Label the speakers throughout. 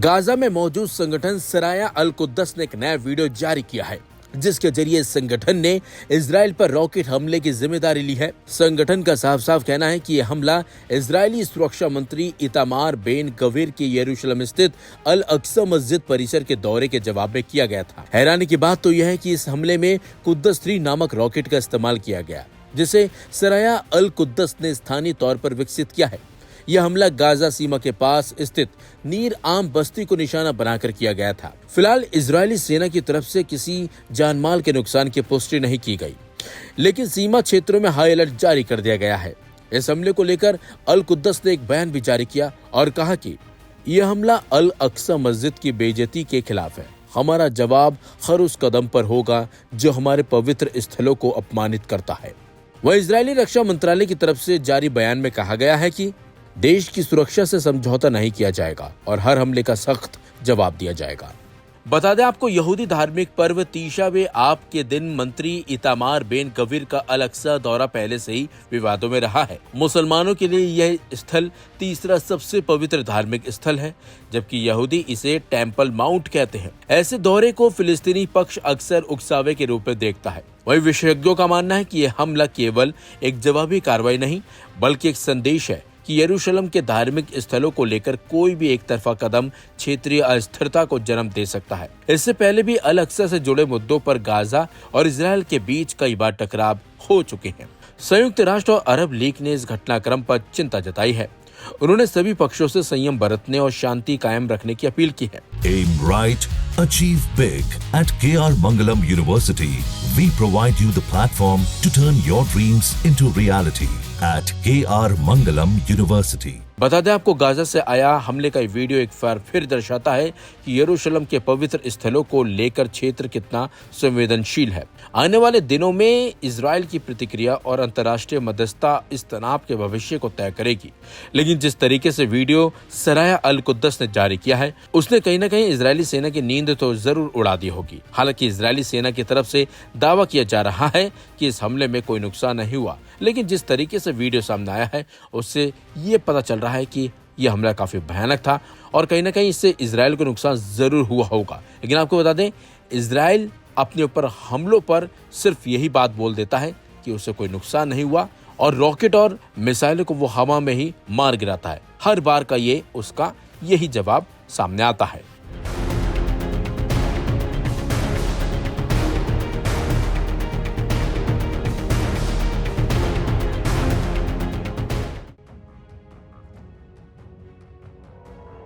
Speaker 1: Gaza में मौजूद संगठन सराया अल कुद्दस ने एक नया वीडियो जारी किया है, जिसके जरिए इस संगठन ने इजराइल पर रॉकेट हमले की जिम्मेदारी ली है। संगठन का साफ साफ कहना है कि यह हमला इजरायली सुरक्षा मंत्री इतामार बेन गवीर के यरूशलेम स्थित अल अक्सा मस्जिद परिसर के दौरे के जवाब में किया गया था। हैरानी की बात तो यह है कि इस हमले में कुद्दस 3 नामक रॉकेट का इस्तेमाल किया गया, जिसे सराया अल कुद्दस ने स्थानीय तौर पर विकसित किया है। यह हमला गाजा सीमा के पास स्थित नीर आम बस्ती को निशाना बनाकर किया गया था। फिलहाल इजरायली सेना की तरफ से किसी जानमाल के नुकसान की पुष्टि नहीं की गई, लेकिन सीमा क्षेत्रों में हाई अलर्ट जारी कर दिया गया है। इस हमले को लेकर अल कुद्दस ने एक बयान भी जारी किया और कहा कि यह हमला अल अक्सा मस्जिद की बेइज्जती के खिलाफ है। हमारा जवाब हर उस कदम पर होगा जो हमारे पवित्र स्थलों को अपमानित करता है। वह इजरायली रक्षा मंत्रालय की तरफ से जारी बयान में कहा गया है कि देश की सुरक्षा से समझौता नहीं किया जाएगा और हर हमले का सख्त जवाब दिया जाएगा। बता दें आपको, यहूदी धार्मिक पर्व तीशा वे आप के दिन मंत्री इतामार बेन गवीर का अल अक्सा दौरा पहले से ही विवादों में रहा है। मुसलमानों के लिए यह स्थल तीसरा सबसे पवित्र धार्मिक स्थल है, जबकि यहूदी इसे टेम्पल माउंट कहते हैं। ऐसे दौरे को फिलिस्तीनी पक्ष अक्सर उकसावे के रूप में देखता है। वही विशेषज्ञों का मानना है कि यह हमला केवल एक जवाबी कार्रवाई नहीं, बल्कि एक संदेश है कि यरूशलेम के धार्मिक स्थलों को लेकर कोई भी एक तरफा कदम क्षेत्रीय अस्थिरता को जन्म दे सकता है। इससे पहले भी अल अक्सा से जुड़े मुद्दों पर गाजा और इजरायल के बीच कई बार टकराव हो चुके हैं। संयुक्त राष्ट्र और अरब लीग ने इस घटनाक्रम पर चिंता जताई है। उन्होंने सभी पक्षों से संयम बरतने और शांति कायम रखने की अपील की है।
Speaker 2: Aim right, achieve big. At KR Mangalam University, we provide you the platform to turn your dreams into reality. At KR Mangalam University.
Speaker 1: बता दें आपको, गाजा से आया हमले का वीडियो एक बार फिर दर्शाता है कि यरूशलेम के पवित्र स्थलों को लेकर क्षेत्र कितना संवेदनशील है। आने वाले दिनों में इजराइल की प्रतिक्रिया और अंतर्राष्ट्रीय मध्यस्थता इस तनाव के भविष्य को तय करेगी। लेकिन जिस तरीके से वीडियो सराया अल कुद्दस ने जारी किया है, उसने कहीं न कहीं इजरायली सेना की नींद तो जरूर उड़ा दी होगी। हालांकि इजरायली सेना की तरफ से दावा किया जा रहा है कि इस हमले में कोई नुकसान नहीं हुआ, लेकिन जिस तरीके से वीडियो सामने आया है उससे ये पता चल रहा है कि यह हमला काफी भयानक था और कहीं ना कहीं इससे इजराइल को नुकसान जरूर हुआ होगा। लेकिन आपको बता दें, इजराइल अपने ऊपर हमलों पर सिर्फ यही बात बोल देता है कि उसे कोई नुकसान नहीं हुआ और रॉकेट और मिसाइलों को वो हवा में ही मार गिराता है। हर बार का ये उसका यही जवाब सामने आता है।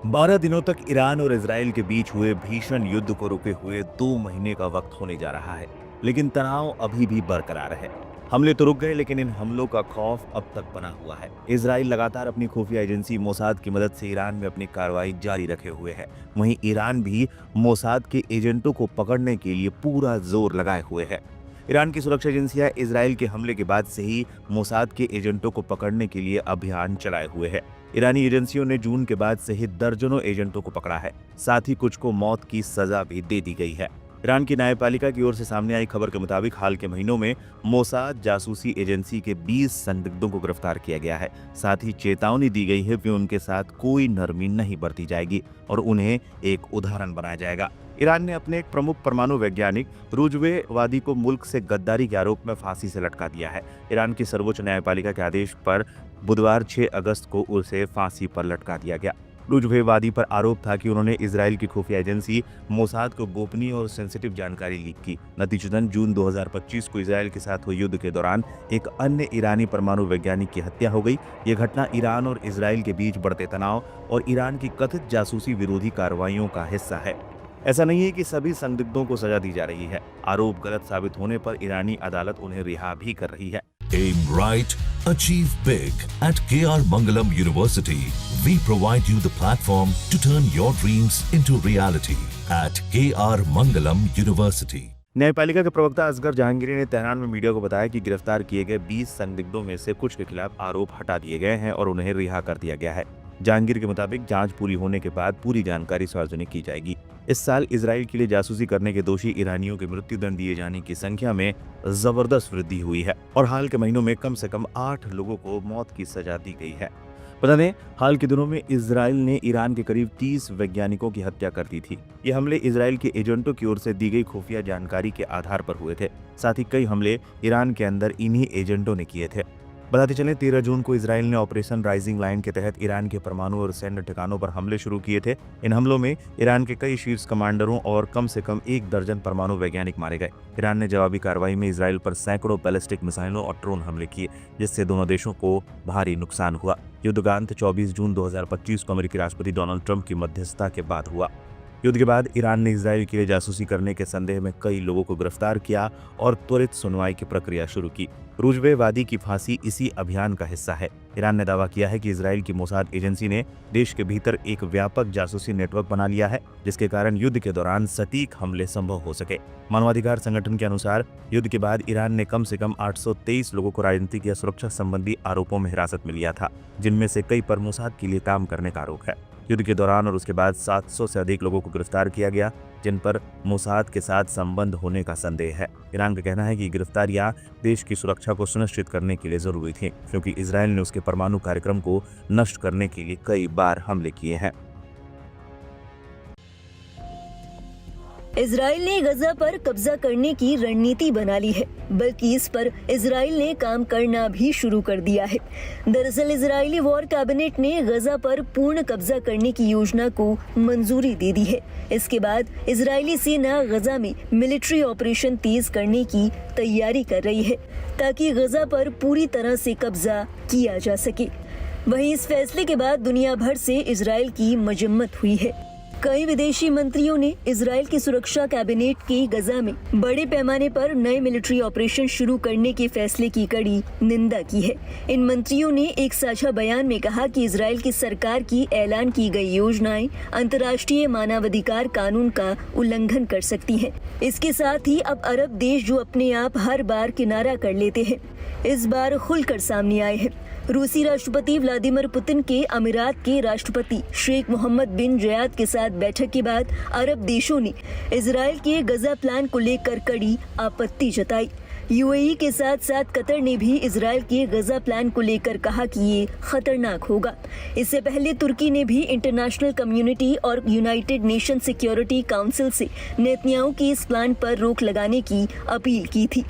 Speaker 3: 12 दिनों तक ईरान और इजराइल के बीच हुए भीषण युद्ध को रुके हुए 2 महीने का वक्त होने जा रहा है, लेकिन तनाव अभी भी बरकरार है। हमले तो रुक गए, लेकिन इन हमलों का खौफ अब तक बना हुआ है। इजराइल लगातार अपनी खुफिया एजेंसी मोसाद की मदद से ईरान में अपनी कार्रवाई जारी रखे हुए है। वहीं ईरान भी मोसाद के एजेंटों को पकड़ने के लिए पूरा जोर लगाए हुए है। ईरान की सुरक्षा एजेंसियां इजराइल के हमले के बाद से ही मोसाद के एजेंटों को पकड़ने के लिए अभियान चलाए हुए है। ईरानी एजेंसियों ने जून के बाद से ही दर्जनों एजेंटों को पकड़ा है, साथ ही कुछ को मौत की सजा भी दे दी गई है। ईरान की न्यायपालिका की ओर से सामने आई खबर के मुताबिक हाल के महीनों में मोसाद जासूसी एजेंसी के 20 संदिग्धों को गिरफ्तार किया गया है। साथ ही चेतावनी दी गई है कि उनके साथ कोई नरमी नहीं बरती जाएगी और उन्हें एक उदाहरण बनाया जाएगा। ईरान ने अपने एक प्रमुख परमाणु वैज्ञानिक रुजवे वादी को मुल्क से गद्दारी के आरोप में फांसी से लटका दिया है। ईरान की सर्वोच्च न्यायपालिका के आदेश पर बुधवार 6 अगस्त को उसे फांसी पर लटका दिया गया। रुजवे वादी पर आरोप था कि उन्होंने इजराइल की खुफिया एजेंसी मोसाद को गोपनीय और सेंसिटिव जानकारी लीक की। नतीजतन जून 2025 को इजराइल के साथ हुए युद्ध के दौरान एक अन्य ईरानी परमाणु वैज्ञानिक की हत्या हो गई। ये घटना ईरान और इजराइल के बीच बढ़ते तनाव और ईरान की कथित जासूसी विरोधी कार्रवाइयों का हिस्सा है। ऐसा नहीं है कि सभी संदिग्धों को सजा दी जा रही है। आरोप गलत साबित होने पर ईरानी अदालत उन्हें रिहा भी कर रही है।
Speaker 2: Aim right, achieve big. At KR Mangalam University, we provide you the platform to turn your dreams into reality. At KR Mangalam University.
Speaker 3: न्यायपालिका के प्रवक्ता असगर जहांगीरी ने तेहरान में मीडिया को बताया कि गिरफ्तार किए गए 20 संदिग्धों में से कुछ के खिलाफ आरोप हटा दिए गए हैं और उन्हें रिहा कर दिया गया है। जहांगीर के मुताबिक जांच पूरी होने के बाद पूरी जानकारी सार्वजनिक की जाएगी। इस साल इजराइल के लिए जासूसी करने के दोषी ईरानियों के मृत्युदंड दिए जाने की संख्या में जबरदस्त वृद्धि हुई है और हाल के महीनों में कम से कम 8 लोगों को मौत की सजा दी गई है। पता नहीं, हाल के दिनों में इजराइल ने ईरान के करीब 30 वैज्ञानिकों की हत्या कर दी थी। ये हमले इजराइल के एजेंटों की ओर से दी गई खुफिया जानकारी के आधार पर हुए थे। साथ ही कई हमले ईरान के अंदर इन्हीं एजेंटों ने किए थे। बताते चलें, 13 जून को इजराइल ने ऑपरेशन राइजिंग लाइन के तहत ईरान के परमाणु और सैन्य ठिकानों पर हमले शुरू किए थे। इन हमलों में ईरान के कई शीर्ष कमांडरों और कम से कम 1 दर्जन परमाणु वैज्ञानिक मारे गए। ईरान ने जवाबी कार्रवाई में इजराइल पर सैकड़ों बैलिस्टिक मिसाइलों और ड्रोन हमले किए, जिससे दोनों देशों को भारी नुकसान हुआ। युद्ध का अंत 24 जून 2025 को अमेरिकी राष्ट्रपति डोनाल्ड ट्रंप की मध्यस्थता के बाद हुआ। युद्ध के बाद ईरान ने इजराइल के लिए जासूसी करने के संदेह में कई लोगों को गिरफ्तार किया और त्वरित सुनवाई की प्रक्रिया शुरू की। रुजवेवादी की फांसी इसी अभियान का हिस्सा है। ईरान ने दावा किया है कि इजराइल की मोसाद एजेंसी ने देश के भीतर एक व्यापक जासूसी नेटवर्क बना लिया है, जिसके कारण युद्ध के दौरान सटीक हमले संभव हो सके। मानवाधिकार संगठन के अनुसार युद्ध के बाद ईरान ने कम से कम 823 लोगों को राजनीतिक या सुरक्षा संबंधी आरोपों में हिरासत में लिया था, जिनमें से कई पर मोसाद के लिए काम करने का आरोप है। युद्ध के दौरान और उसके बाद 700 से अधिक लोगों को गिरफ्तार किया गया, जिन पर मोसाद के साथ संबंध होने का संदेह है। ईरान का कहना है कि गिरफ्तारियां देश की सुरक्षा को सुनिश्चित करने के लिए जरूरी थी, क्योंकि इजराइल ने उसके परमाणु कार्यक्रम को नष्ट करने के लिए कई बार हमले किए हैं।
Speaker 4: इजराइल ने गजा पर कब्जा करने की रणनीति बना ली है, बल्कि इस पर इजराइल ने काम करना भी शुरू कर दिया है। दरअसल इजरायली वॉर कैबिनेट ने गजा पर पूर्ण कब्जा करने की योजना को मंजूरी दे दी है। इसके बाद इजरायली सेना गजा में मिलिट्री ऑपरेशन तेज करने की तैयारी कर रही है, ताकि गजा पर पूरी तरह से कब्जा किया जा सके। वहीं इस फैसले के बाद दुनिया भर से इजराइल की मजम्मत हुई है। कई विदेशी मंत्रियों ने इजराइल की सुरक्षा कैबिनेट की गजा में बड़े पैमाने पर नए मिलिट्री ऑपरेशन शुरू करने के फैसले की कड़ी निंदा की है। इन मंत्रियों ने एक साझा बयान में कहा कि इजराइल की सरकार की ऐलान की गई योजनाएं अंतर्राष्ट्रीय मानवाधिकार कानून का उल्लंघन कर सकती हैं। इसके साथ ही अब अरब देश जो अपने आप हर बार किनारा कर लेते हैं, इस बार खुलकर सामने आए हैं। रूसी राष्ट्रपति व्लादिमीर पुतिन के अमीरात के राष्ट्रपति शेख मोहम्मद बिन जयाद के साथ बैठक के बाद अरब देशों ने इजराइल के गजा प्लान को लेकर कड़ी आपत्ति जताई। यूएई के साथ साथ कतर ने भी इजराइल के गजा प्लान को लेकर कहा कि ये खतरनाक होगा। इससे पहले तुर्की ने भी इंटरनेशनल कम्युनिटी और यूनाइटेड नेशन सिक्योरिटी काउंसिल से नेतन्याहू के इस प्लान पर रोक लगाने की अपील की थी।